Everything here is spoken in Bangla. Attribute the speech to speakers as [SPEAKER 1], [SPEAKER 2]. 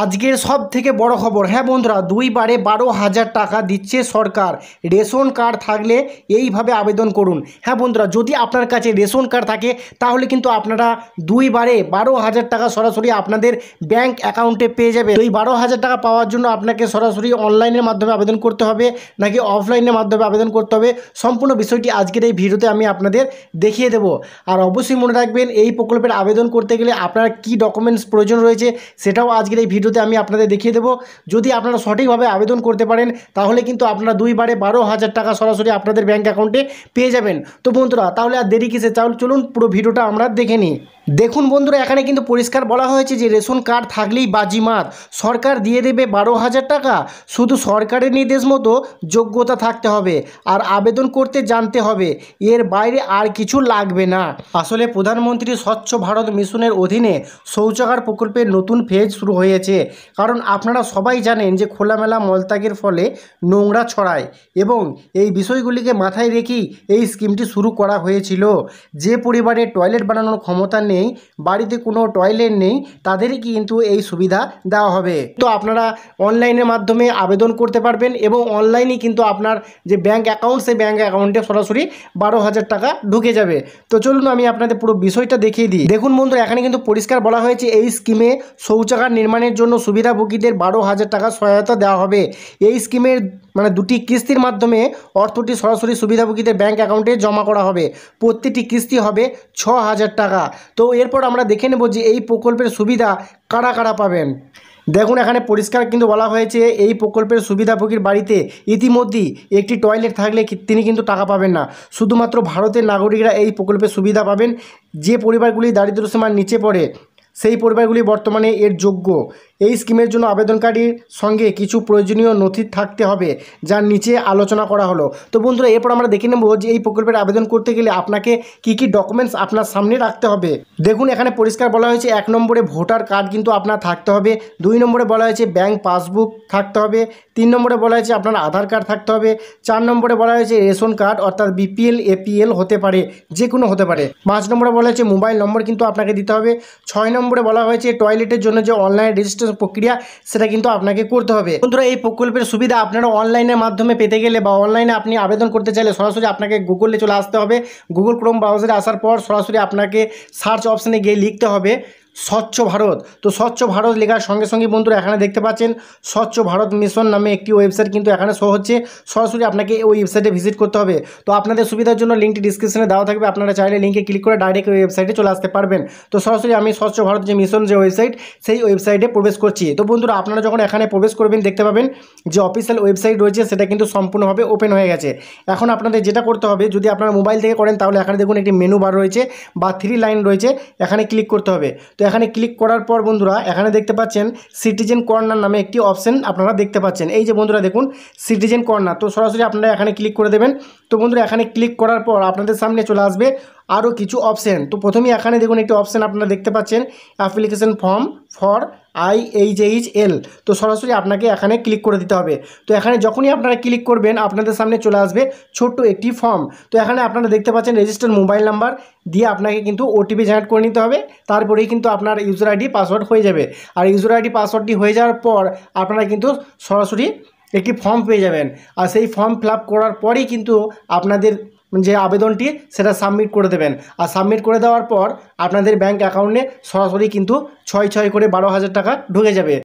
[SPEAKER 1] আজকের সব থেকে বড় খবর, হ্যাঁ বন্ধুরা, দুইবারে 12,000 টাকা দিচ্ছে সরকার। রেশন কার্ড থাকলে এইভাবে আবেদন করুন। হ্যাঁ বন্ধুরা, যদি আপনার কাছে রেশন কার্ড থাকে তাহলে কিন্তু আপনারা দুইবারে 12,000 টাকা সরাসরি আপনাদের ব্যাংক অ্যাকাউন্টে পেয়ে যাবে। তো এই 12,000 টাকা পাওয়ার জন্য আপনাকে সরাসরি অনলাইনের মাধ্যমে আবেদন করতে হবে নাকি অফলাইনের মাধ্যমে আবেদন করতে হবে, সম্পূর্ণ বিষয়টি আজকের এই ভিডিওতে আমি আপনাদের দেখিয়ে দেবো। আর অবশ্যই মনে রাখবেন, এই প্রকল্পের আবেদন করতে গেলে আপনার কি ডকুমেন্টস প্রয়োজন রয়েছে সেটাও আজকের এই ভিডিওতে আমি আপনাদের দেখিয়ে দেবো। যদি আপনারা সঠিকভাবে আবেদন করতে পারেন তাহলে কিন্তু আপনারা দুইবারে 12,000 টাকা সরাসরি আপনাদের ব্যাংক অ্যাকাউন্টে পেয়ে যাবেন। তো বন্ধুরা, তাহলে আর দেরি কিসে, চলুন পুরো ভিডিওটা আমরা দেখে নিই। দেখুন বন্ধুরা, এখানে কিন্তু পরিষ্কার বলা হয়েছে যে রেশন কার্ড থাকলেই বাজিমাত, সরকার দিয়ে দেবে 12,000 টাকা। শুধু সরকারের নির্দেশ মতো যোগ্যতা থাকতে হবে আর আবেদন করতে জানতে হবে, এর বাইরে আর কিছু লাগবে না। আসলে প্রধানমন্ত্রী স্বচ্ছ ভারত মিশনের অধীনে শৌচাগার প্রকল্পের নতুন ফেজ শুরু হয়েছে। কারণ আপনারা সবাই জানেন যে খোলামেলা মলত্যাগের ফলে নোংরা ছড়ায় এবং এই বিষয়গুলিকে মাথায় রেখেই এই স্কিমটি শুরু করা হয়েছিল। যে পরিবারে টয়লেট বানানোর ক্ষমতা নেই, বাড়িতে কোনো টয়লেট নেই, তাদেরই কিন্তু এই সুবিধা দেওয়া হবে। তো আপনারা অনলাইনের মাধ্যমে আবেদন করতে পারবেন এবং অনলাইনেই কিন্তু আপনার যে ব্যাংক অ্যাকাউন্ট, সেই ব্যাংক অ্যাকাউন্টে সরাসরি 12,000 টাকা ঢুকে যাবে। তো চলুন আমি আপনাদের পুরো বিষয়টা দেখিয়ে দিই। দেখুন বন্ধুরা, এখানে কিন্তু পরিষ্কার বলা হয়েছে এই স্কিমে শৌচাগার নির্মাণের জন্য সুবিধাভোগীদের 12,000 টাকা সহায়তা দেওয়া হবে। এই স্কিমের দুটি কিস্তির মাধ্যমে অর্থটি সরাসরি সুবিধাভোগীদের ব্যাংক অ্যাকাউন্টে জমা করা হবে। প্রতিটি কিস্তি হবে 6,000 টাকা। তো এরপর আমরা দেখে নেব যে এই প্রকল্পের সুবিধা কারা কারা পাবেন। দেখুন, এখানে পরিষ্কার কিন্তু বলা হয়েছে এই প্রকল্পের সুবিধাভোগীর বাড়িতে ইতিমধ্যেই একটি টয়লেট থাকলে তিনি কিন্তু টাকা পাবেন না। শুধুমাত্র ভারতের নাগরিকরা এই প্রকল্পের সুবিধা পাবেন। যে পরিবারগুলি দারিদ্র্যসীমার নিচে পড়ে সেই পরিবারগুলি বর্তমানে এর যোগ্য। এই স্কিমের জন্য আবেদনকারীর সঙ্গে কিছু প্রয়োজনীয় নথি থাকতে হবে, যার নিচে আলোচনা করা হলো। তো বন্ধুরা, এরপর আমরা দেখে নেব যে এই প্রকল্পের আবেদন করতে গেলে আপনাকে কি কি ডকুমেন্টস আপনার সামনে রাখতে হবে। দেখুন, এখানে পরিষ্কার বলা হয়েছে 1 নম্বরে ভোটার কার্ড কিন্তু আপনার থাকতে হবে, 2 নম্বরে বলা হয়েছে ব্যাংক পাসবুক থাকতে হবে, 3 নম্বরে বলা হয়েছে আপনার আধার কার্ড থাকতে হবে, 4 নম্বরে বলা হয়েছে রেশন কার্ড অর্থাৎ BPL APL হতে পারে, যে কোনো হতে পারে, 5 নম্বরে বলা হয়েছে মোবাইল নম্বর কিন্তু আপনাকে দিতে হবে, 6 নম্বরে বলা হয়েছে টয়লেটের জন্য যে অনলাইন রেজিস্ট্রেশন প্রক্রিয়া সেটা কিন্তু আপনাকে করতে হবে। বন্ধুরা, এই প্রকল্পের সুবিধা আপনারা অনলাইনের মাধ্যমে পেতে গেলে বা অনলাইনে আপনি আবেদন করতে চাইলে সরাসরি আপনাকে গুগলে চলে আসতে হবে। গুগল ক্রোম ব্রাউজারে আসার পর সরাসরি আপনাকে সার্চ অপশানে গিয়ে লিখতে হবে স্বচ্ছ ভারত। তো স্বচ্ছ ভারত লেখার সঙ্গে সঙ্গে বন্ধুরা এখানে দেখতে পাচ্ছেন স্বচ্ছ ভারত মিশন নামে একটি ওয়েবসাইট কিন্তু এখানে শো হচ্ছে। সরাসরি আপনাকে ওই ওয়েবসাইটে ভিজিট করতে হবে। তো আপনাদের সুবিধার জন্য লিঙ্কটি ডিসক্রিপশনে দেওয়া থাকবে, আপনারা চাইলে লিঙ্কে ক্লিক করে ডাইরেক্ট ওই ওয়েবসাইটে চলে আসতে পারবেন। তো সরাসরি আমি স্বচ্ছ ভারত যে মিশন যে ওয়েবসাইট, সেই ওয়েবসাইটে প্রবেশ করছি। তো বন্ধুরা, আপনারা যখন এখানে প্রবেশ করবেন দেখতে পাবেন যে অফিসিয়াল ওয়েবসাইট রয়েছে সেটা কিন্তু সম্পূর্ণভাবে ওপেন হয়ে গেছে। এখন আপনাদের যেটা করতে হবে, যদি আপনারা মোবাইল থেকে করেন তাহলে এখানে দেখুন একটি মেনু বার রয়েছে বা 3 লাইন রয়েছে, এখানে ক্লিক করতে হবে। তো এখানে ক্লিক করার পর বন্ধুরা এখানে দেখতে পাচ্ছেন সিটিজেন কর্নার নামে একটি অপশন আপনারা দেখতে পাচ্ছেন। এই যে বন্ধুরা দেখুন সিটিজেন কর্নার, তো সরাসরি আপনারা এখানে ক্লিক করে দেবেন। তো বন্ধুরা, এখানে ক্লিক করার পর আপনাদের সামনে চলে আসবে আরও কিছু অপশন। তো প্রথমেই এখানে দেখুন একটি অপশন আপনারা দেখতে পাচ্ছেন অ্যাপ্লিকেশন ফর্ম ফর IHL। তো সরাসরি আপনাকে এখানে ক্লিক করে দিতে হবে। তো এখানে যখনই আপনারা ক্লিক করবেন আপনাদের সামনে চলে আসবে ছোট্ট একটি ফর্ম। তো এখানে আপনারা দেখতে পাচ্ছেন রেজিস্টার মোবাইল নাম্বার দিয়ে আপনাকে কিন্তু OTP জেনারেট করে নিতে হবে। তারপরেই কিন্তু আপনার ইউজার ID পাসওয়ার্ড হয়ে যাবে। আর ইউজার ID পাসওয়ার্ডটি হয়ে যাওয়ার পর আপনারা কিন্তু সরাসরি একটি ফর্ম পেয়ে যাবেন। আর সেই ফর্ম ফিল আপ করার পরেই কিন্তু আপনাদের যে আবেদনটি সেটা সাবমিট করে দেবেন। আর সাবমিট করে দেওয়ার পর আপনাদের ব্যাংক অ্যাকাউন্টে সরাসরি কিন্তু 6 করে 12,000 টাকা ঢুকে যাবে।